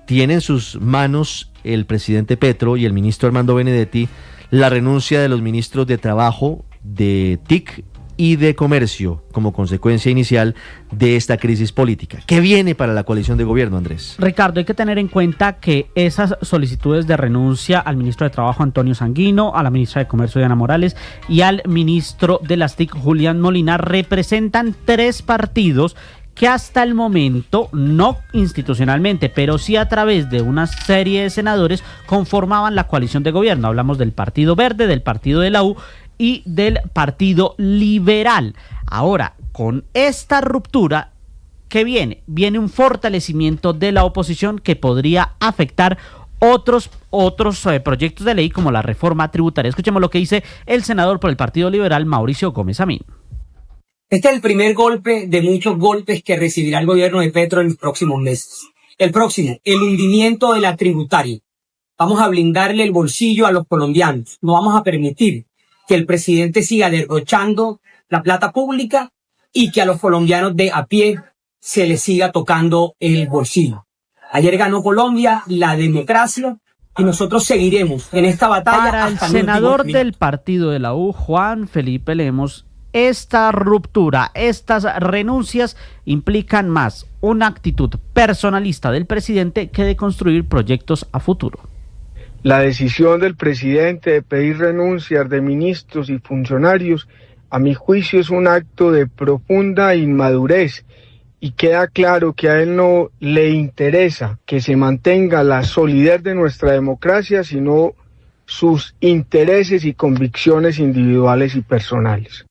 Speaker 2: ¿Tiene en sus manos el presidente Petro y el ministro Armando Benedetti la renuncia de los ministros de Trabajo, de TIC y de Comercio como consecuencia inicial de esta crisis política? ¿Qué viene para la coalición de gobierno, Andrés?
Speaker 8: Ricardo, hay que tener en cuenta que esas solicitudes de renuncia al ministro de Trabajo, Antonio Sanguino, a la ministra de Comercio, Diana Morales, y al ministro de las TIC, Julián Molina, representan 3 partidos que hasta el momento, no institucionalmente, pero sí a través de una serie de senadores, conformaban la coalición de gobierno. Hablamos del Partido Verde, del Partido de la U y del Partido Liberal. Ahora, con esta ruptura, ¿qué viene? Viene un fortalecimiento de la oposición que podría afectar otros proyectos de ley como la reforma tributaria. Escuchemos lo que dice el senador por el Partido Liberal, Mauricio Gómez Amín.
Speaker 9: Este es el primer golpe de muchos golpes que recibirá el gobierno de Petro en los próximos meses. El próximo, el hundimiento de la tributaria. Vamos a blindarle el bolsillo a los colombianos. No vamos a permitir que el presidente siga derrochando la plata pública y que a los colombianos de a pie se les siga tocando el bolsillo. Ayer ganó Colombia, la democracia, y nosotros seguiremos en esta batalla.
Speaker 8: Para el senador del Partido de la U, Juan Felipe Lemos, esta ruptura, estas renuncias implican más una actitud personalista del presidente que de construir proyectos a futuro.
Speaker 1: La decisión del presidente de pedir renuncias de ministros y funcionarios, a mi juicio, es un acto de profunda inmadurez y queda claro que a él no le interesa que se mantenga la solidez de nuestra democracia, sino sus intereses y convicciones individuales y personales.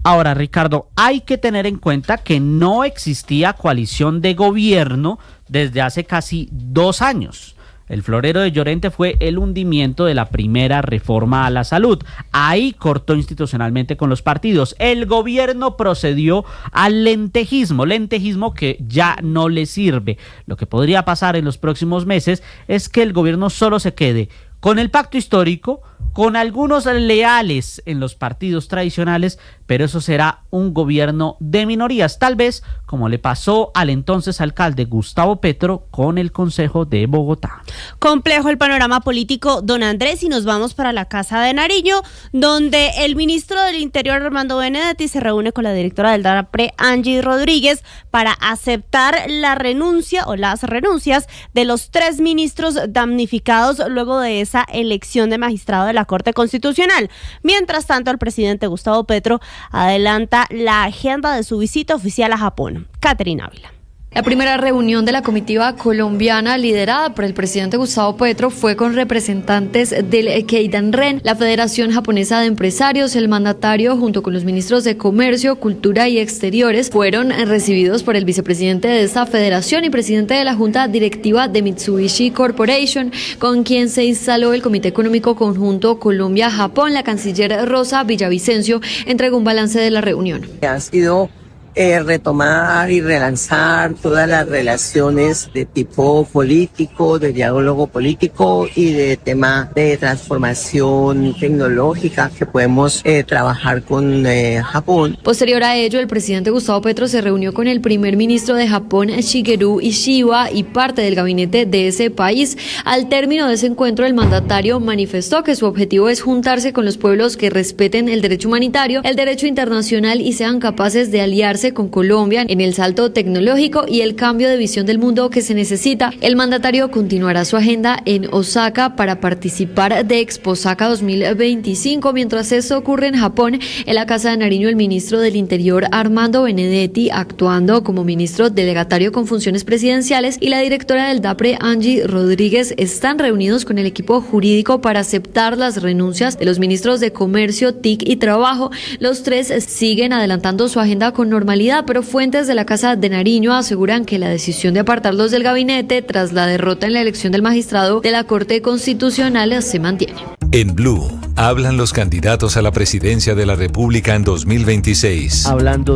Speaker 8: Ahora, Ricardo, hay que tener en cuenta que no existía coalición de gobierno desde hace casi 2 años. El florero de Llorente fue el hundimiento de la primera reforma a la salud. Ahí cortó institucionalmente con los partidos. El gobierno procedió al lentejismo que ya no le sirve. Lo que podría pasar en los próximos meses es que el gobierno solo se quede con el pacto histórico, con algunos leales en los partidos tradicionales, pero eso será un gobierno de minorías, tal vez como le pasó al entonces alcalde Gustavo Petro con el Consejo de Bogotá.
Speaker 4: Complejo el panorama político, don Andrés, y nos vamos para la Casa de Nariño, donde el ministro del Interior, Armando Benedetti, se reúne con la directora del DAPRE, Angie Rodríguez, para aceptar la renuncia o las renuncias de los 3 ministros damnificados luego de esa elección de magistrado de la Corte Constitucional. Mientras tanto, el presidente Gustavo Petro adelanta la agenda de su visita oficial a Japón. Caterina Ávila.
Speaker 6: La primera reunión de la comitiva colombiana liderada por el presidente Gustavo Petro fue con representantes del Keidanren, la Federación Japonesa de Empresarios. El mandatario, junto con los ministros de Comercio, Cultura y Exteriores, fueron recibidos por el vicepresidente de esta federación y presidente de la Junta Directiva de Mitsubishi Corporation, con quien se instaló el Comité Económico Conjunto Colombia-Japón. La canciller Rosa Villavicencio entregó un balance de la reunión.
Speaker 10: Ha sido retomar y relanzar todas las relaciones de tipo político, de diálogo político y de tema de transformación tecnológica que podemos trabajar con Japón.
Speaker 6: Posterior a ello, el presidente Gustavo Petro se reunió con el primer ministro de Japón, Shigeru Ishiba, y parte del gabinete de ese país. Al término de ese encuentro, el mandatario manifestó que su objetivo es juntarse con los pueblos que respeten el derecho humanitario, el derecho internacional y sean capaces de aliarse con Colombia en el salto tecnológico y el cambio de visión del mundo que se necesita. El mandatario continuará su agenda en Osaka para participar de Expo Osaka 2025. Mientras esto ocurre en Japón, en la Casa de Nariño, el ministro del Interior, Armando Benedetti, actuando como ministro delegatario con funciones presidenciales, y la directora del DAPRE, Angie Rodríguez, están reunidos con el equipo jurídico para aceptar las renuncias de los ministros de Comercio, TIC y Trabajo. Los 3 siguen adelantando su agenda con normalidad, pero fuentes de la Casa de Nariño aseguran que la decisión de apartarlos del gabinete tras la derrota en la elección del magistrado de la Corte Constitucional se mantiene.
Speaker 3: En Blue, hablan los candidatos a la presidencia de la República en 2026.
Speaker 2: Hablando de